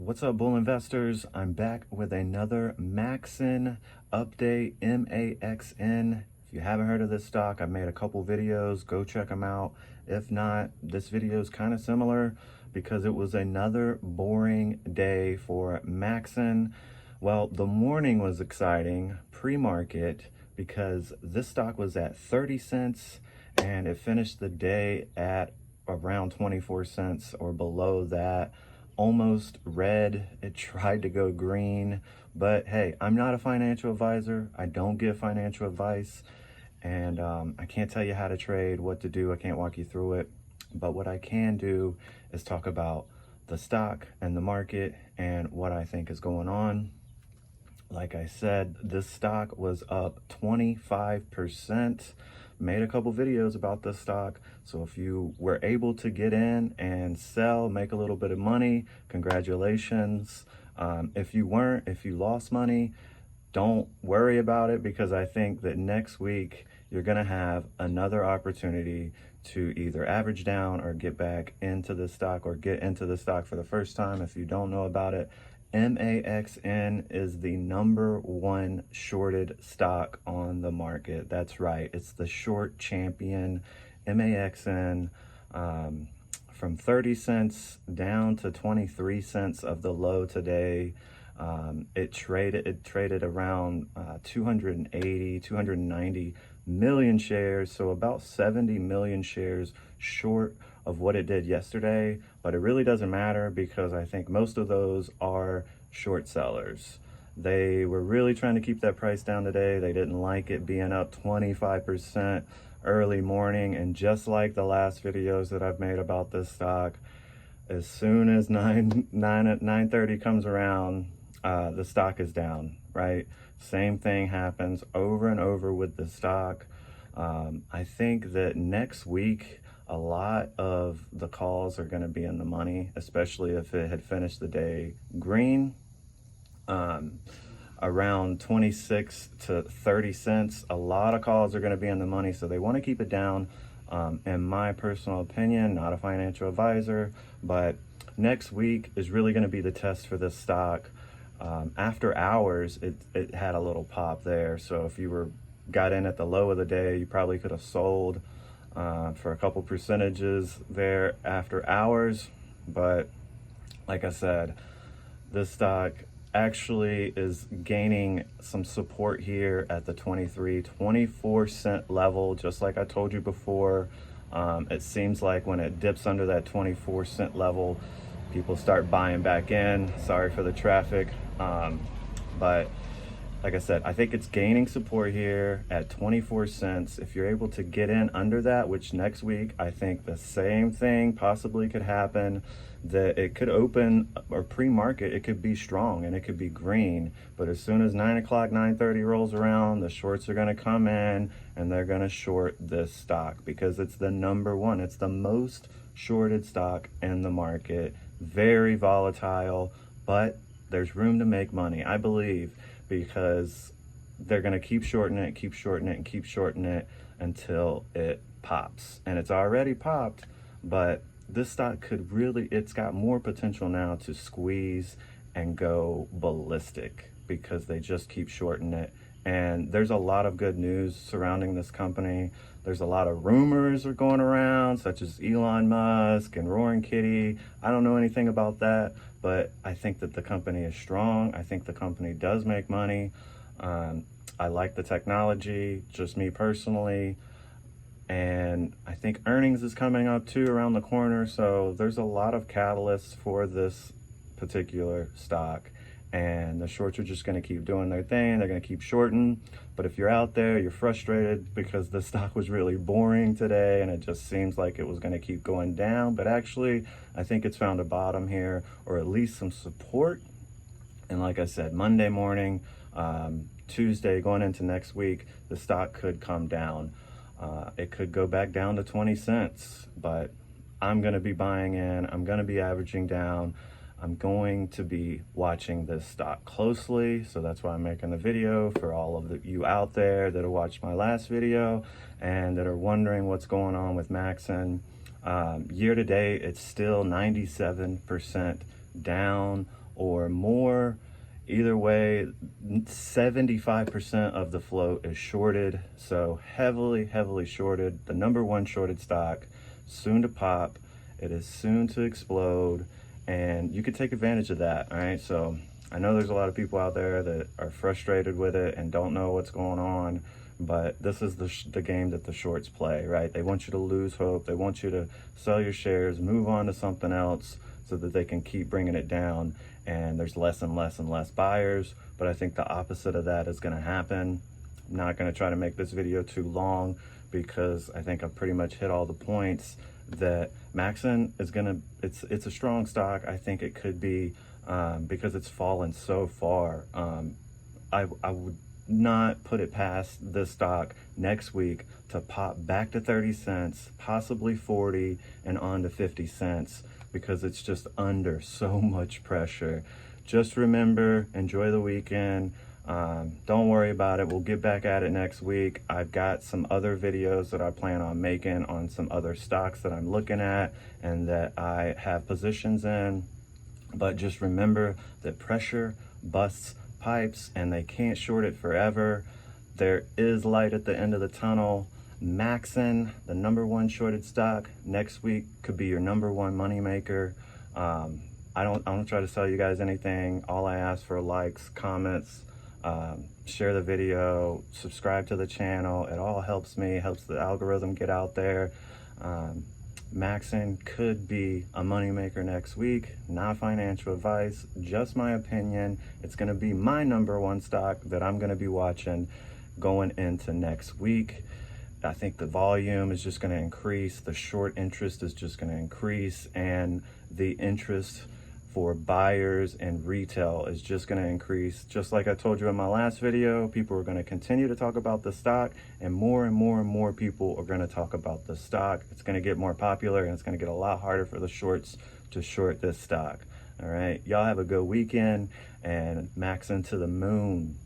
What's up, bull investors? I'm back with another Maxen update, Maxn. If you haven't heard of this stock, I've made a couple videos. Go check them out. If not, this video is kind of similar because it was another boring day for Maxen. Well, the morning was exciting pre-market because this stock was at 30 cents and it finished the day at around 24 cents or below that. Almost red. It tried to go green, but hey, I'm not a financial advisor. I don't give financial advice, and I can't tell you how to trade, what to do. I can't walk you through it, but what I can do is talk about the stock and the market and what I think is going on. Like I said, this stock was up 25%. Made a couple videos about this stock, so if you were able to get in and sell, make a little bit of money, congratulations. If you weren't, if you lost money, don't worry about it, because I think that next week you're gonna have another opportunity to either average down or get back into the stock, or get into the stock for the first time. If you don't know about it, Maxn is the #1 shorted stock on the market. That's right, it's the short champion. Maxn, from 30 cents down to 23 cents of the low today. It traded around 290 million shares, so about 70 million shares short of what it did yesterday. But it really doesn't matter, because I think most of those are short sellers. They were really trying to keep that price down today. They didn't like it being up 25% early morning, and just like the last videos that I've made about this stock, as soon as 9:30 comes around, the stock is down, right? Same thing happens over and over with the stock. I think that next week, a lot of the calls are going to be in the money, especially if it had finished the day green. Around 26 to 30 cents, a lot of calls are going to be in the money, so they want to keep it down. In my personal opinion, not a financial advisor, but next week is really going to be the test for this stock. After hours, it had a little pop there, so if you got in at the low of the day, you probably could have sold for a couple percentages there after hours. But like I said, this stock actually is gaining some support here at the 24 cent level. Just like I told you before, it seems like when it dips under that 24 cent level, people start buying back in. Sorry for the traffic, but like I said, I think it's gaining support here at 24 cents. If you're able to get in under that, which next week I think the same thing possibly could happen, that it could open, or pre-market, it could be strong and it could be green. But as soon as 9 o'clock, 9:30 rolls around, the shorts are going to come in and they're going to short this stock, because it's the #1. It's the most shorted stock in the market. Very volatile, but there's room to make money, I believe, because they're going to keep shorting it, keep shorting it, and keep shorting it until it pops. And it's already popped, but this stock could really, it's got more potential now to squeeze and go ballistic, because they just keep shorting it. And there's a lot of good news surrounding this company. There's a lot of rumors are going around, such as Elon Musk and Roaring Kitty. I don't know anything about that, but I think that the company is strong. I think the company does make money. I like the technology, just me personally. And I think earnings is coming up too around the corner. So there's a lot of catalysts for this particular stock. And the shorts are just going to keep doing their thing. They're going to keep shorting. But if you're out there, you're frustrated because the stock was really boring today and it just seems like it was going to keep going down. But actually, I think it's found a bottom here, or at least some support. And like I said, Monday morning, Tuesday, going into next week, the stock could come down. It could go back down to 20 cents, but I'm going to be buying in. I'm going to be averaging down. I'm going to be watching this stock closely, so that's why I'm making the video for all of you out there that have watched my last video and that are wondering what's going on with Maxen. Year to date, it's still 97% down or more. Either way, 75% of the float is shorted, so heavily shorted. The number one shorted stock, soon to pop. It is soon to explode, and you could take advantage of that. All right, so I know there's a lot of people out there that are frustrated with it and don't know what's going on, but this is the game that the shorts play, right? They want you to lose hope. They want you to sell your shares, move on to something else so that they can keep bringing it down, and there's less and less buyers. But I think the opposite of that is going to happen. I'm not going to try to make this video too long because I think I've pretty much hit all the points. That Maxen is it's a strong stock. I think it could be because it's fallen so far. I would not put it past this stock next week to pop back to 30 cents, possibly 40, and on to 50 cents, because it's just under so much pressure. Just remember, enjoy the weekend. Don't worry about it. We'll get back at it next week. I've got some other videos that I plan on making on some other stocks that I'm looking at and that I have positions in. But just remember that pressure busts pipes and they can't short it forever. There is light at the end of the tunnel. Maxen, the number one shorted stock, next week could be your number one money maker. I don't try to sell you guys anything. All I ask for likes, comments, share the video, subscribe to the channel. It all helps me, helps the algorithm get out there. Maxen could be a moneymaker next week. Not financial advice, just my opinion. It's going to be my number one stock that I'm going to be watching going into next week. I think the volume is just going to increase. The short interest is just going to increase, and the interest for buyers and retail is just going to increase. Just like I told you in my last video, people are going to continue to talk about the stock, and more people are going to talk about the stock. It's going to get more popular, and it's going to get a lot harder for the shorts to short this stock. All right, y'all have a good weekend, and Maxen to the moon.